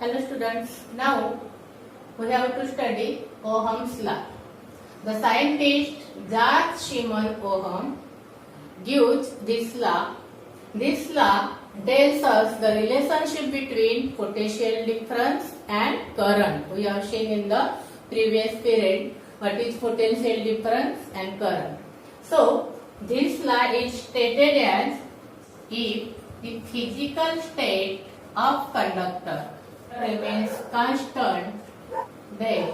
Hello students, now we have to study Ohm's law. The scientist George Simon Ohm gives this law. This law tells us the relationship between potential difference and current. We have seen in the previous period what is potential difference and current. So this law is stated as if the physical state of conductor remains constant, then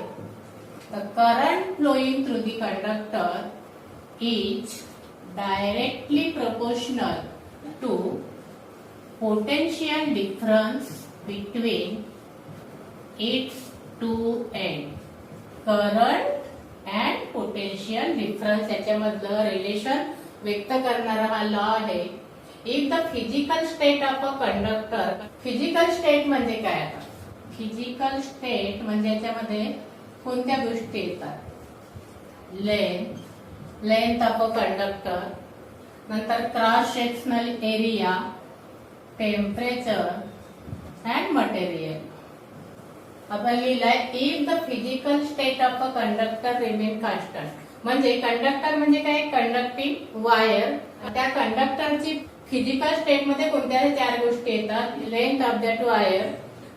the current flowing through the conductor is directly proportional to potential difference between its two ends. Current and potential difference याच्यामधलं relation व्यक्त करणारा हा law आहे. If the physical state of a conductor, physical state म्हणजे काय? आता physical state म्हणजे याच्यामध्ये कोणत्या गोष्टी येतात? लेंथ ऑफ अ कंडक्टर, नंतर cross sectional area, temperature and material. आपण लिहिलंय if the physical state of a conductor remain constant. म्हणजे कंडक्टर म्हणजे काय? Conducting wire. त्या कंडक्टरची फिजिकल स्टेट मध्ये कोणत्या चार गोष्टी येतात? लेंथ ऑफ दॅट वायर,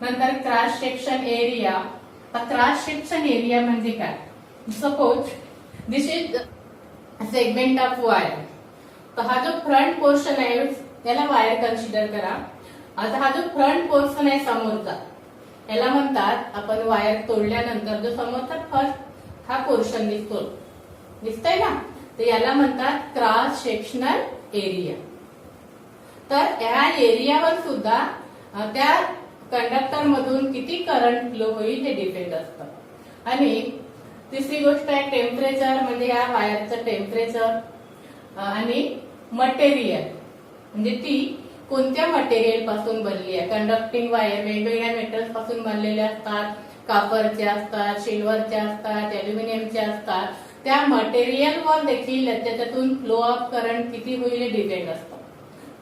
नंतर cross section area. Cross section area म्हणजे काय? Suppose this is segment of wire. तर हा जो फ्रंट पोर्शन आहे त्याला वायर कन्सिडर करा. आता हा जो फ्रंट पोर्शन आहे समोरचा याला म्हणतात, आपण वायर तोडल्यानंतर जो समोरचा फर्स्ट हा पोर्शन दिसतोय ना, तर याला म्हणतात क्रॉस सेक्शनल एरिया. तर या एरियावर सुद्धा त्या कंडक्टर मधून किती करंट फ्लो होईल हे डिपेंड असतं. आणि तिसरी गोष्ट आहे टेम्परेचर, म्हणजे या वायरचं टेम्परेचर. आणि मटेरियल म्हणजे ती कोणत्या मटेरियल पासून बनली आहे. कंडक्टिंग वायर वेगवेगळ्या मेटल्स पासून बनलेल्या असतात. कापरचे असतात, सिल्वरचे असतात, अल्युमिनियमचे असतात. त्या मटेरियलवर देखील त्याच्यातून फ्लो ऑफ करंट किती होईल हे डिपेंड असतं.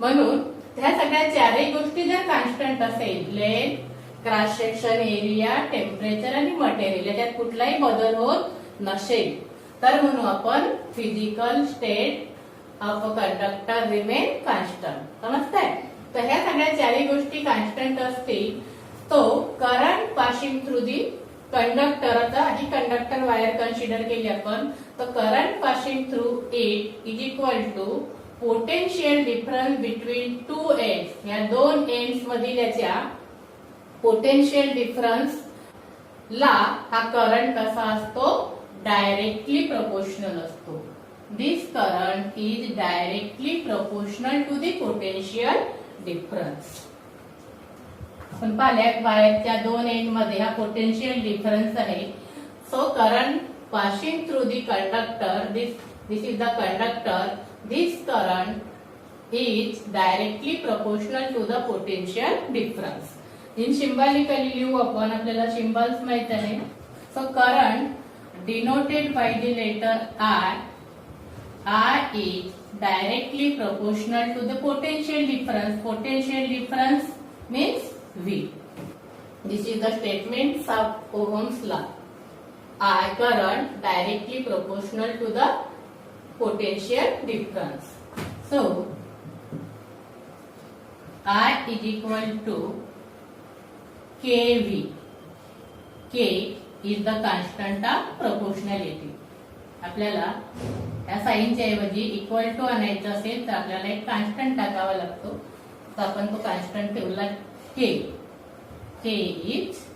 म्हणून ह्या सगळ्या चारही गोष्टी जर कॉन्स्टंट असेल, length, cross section area, temperature आणि मटेरियल, याच्यात कुठलाही बदल होत नसेल, तर म्हणू आपण physical state of a conductor remain constant. समजतंय? तर ह्या सगळ्या चारही गोष्टी कॉन्स्टंट असतील तो current passing through the conductor. आता ही कंडक्टर वायर कन्सिडर केली आपण, तर current passing through it is equal to potential difference between two ends. या दोन एंड्स मधील याच्या पोटेन्शियल डिफरन्स ला हा करंट कसा असतो? डायरेक्टली प्रोपोर्शनल असतो. This current is directly proportional to the potential difference. आपण पाहिल्या वायरच्या दोन एंड मध्ये हा पोटेन्शियल डिफरन्स आहे. So current passing through the conductor, this is the conductor. This current is directly proportional to the potential difference. In symbolically लिहू आपण, आपल्याला सिम्बॉल्स माहित आहे. So current denoted by the letter I. I is directly proportional to the potential difference. Potential difference means V. This is the statement of Ohm's law. I current directly proportional to the potential difference. So I is equal to kV. K is the constant of proportionality. आपल्याला या साइनच्या ऐवजी equal to आणायचं असेल तर आपल्याला एक constant टाकावा लागतो. तर आपण तो कॉन्स्टंट ठेवला K. K is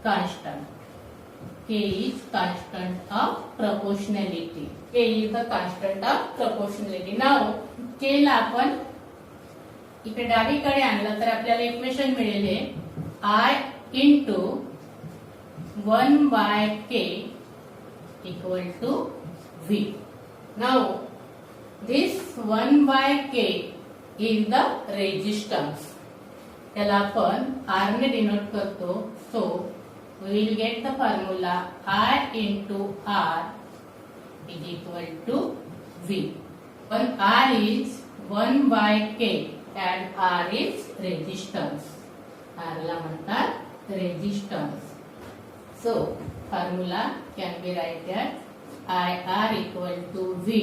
constant. K is constant of proportionality. K is the constant of proportionality. Now K ला आपण इकडे डावीकडे आणलं तर आपल्याला इक्वेशन मिळेल I into 1 by K equal to V. Now this 1 by K is the resistance. त्याला आपण R ने डिनोट करतो. So we will get the formula I into R is equal to V. When R is 1 by K and R is resistance. R ला म्हणतात resistance. So formula can be righted IR equal to V.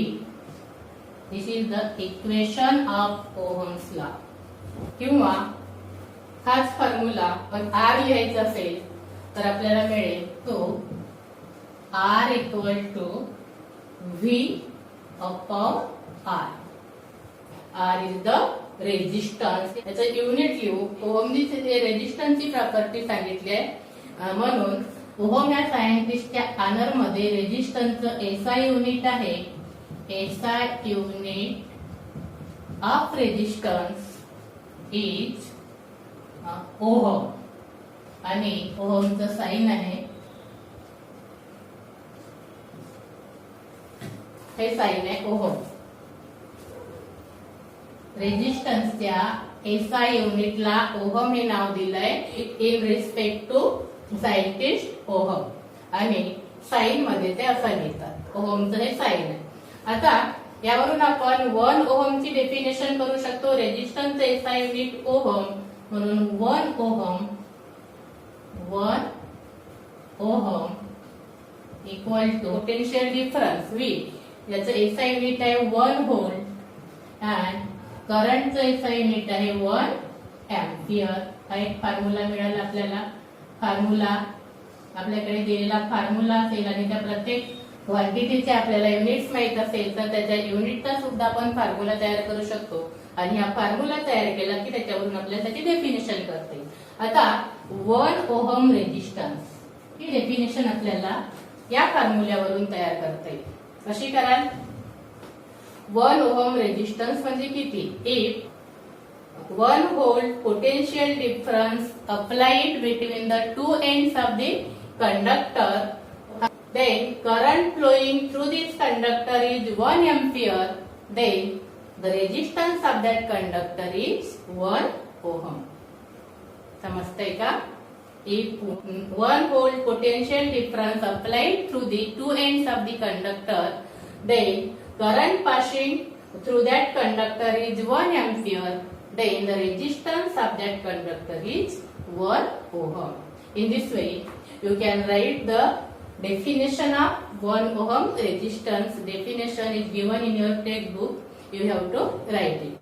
This is the equation of Ohm's law. किंवा हाच formula पण R लिहायचा असेल तर आपल्याला मिळेल तो R equal to V upon R. R is the resistance. याचं युनिट लिहू. ओहमनी रेजिस्टन्सची प्रॉपर्टी सांगितली आहे म्हणून ओहम या सायंटिस्टच्या आनर मध्ये रेजिस्टन्सचं एसआय युनिट आहे. SI unit of resistance is ohm आणि ओहमचं साइन आहे हे साइन आहे ओहम. रेजिस्टन्सच्या एसआय युनिटला ओहम हे नाव दिलंय in respect to scientist ohm आणि साइन मध्ये ते असं लिहितात. ओहमचं हे साइन आहे. आता यावरून आपण 1 ओहमची डेफिनेशन करू शकतो. रेजिस्टन्सचं एसआय युनिट ओहम म्हणून 1 ohm equal to potential difference V. याचं एसआय युनिट आहे 1 व्होल्ट अँड करंटचं एसआय युनिट आहे 1 एम्पियर. हा एक फॉर्म्युला मिळाला आपल्याला. फॉर्म्युला आपल्याकडे दिलेला फॉर्म्युला असेल आणि त्या प्रत्येक क्वांटिटीचे आपल्याला युनिट्स माहित असेल तर त्याच्या युनिटचा सुद्धा आपण फॉर्म्युला तयार करू शकतो आणि हा फॉर्म्युला तयार केला की त्याच्यावरून आपल्यासाठी डेफिनेशन करता येईल. आता 1 ओहम रेजिस्टन्स ही डेफिनेशन आपल्याला या फॉर्म्युल्यावरून तयार करता येईल. कशी कराल? 1 ओहम रेजिस्टन्स म्हणजे किती? If 1 volt potential difference applied between the two ends of the conductor, then current flowing through this conductor is 1 ampere, then the resistance of that conductor is 1 ohm. समजतंय का? If 1 volt potential difference applied through the two ends of the conductor, then current passing through that conductor is 1 ampere. Then the resistance of that conductor is 1 ohm. In this way, you can write the definition of 1 ohm resistance. Definition is given in your textbook. You have to write it.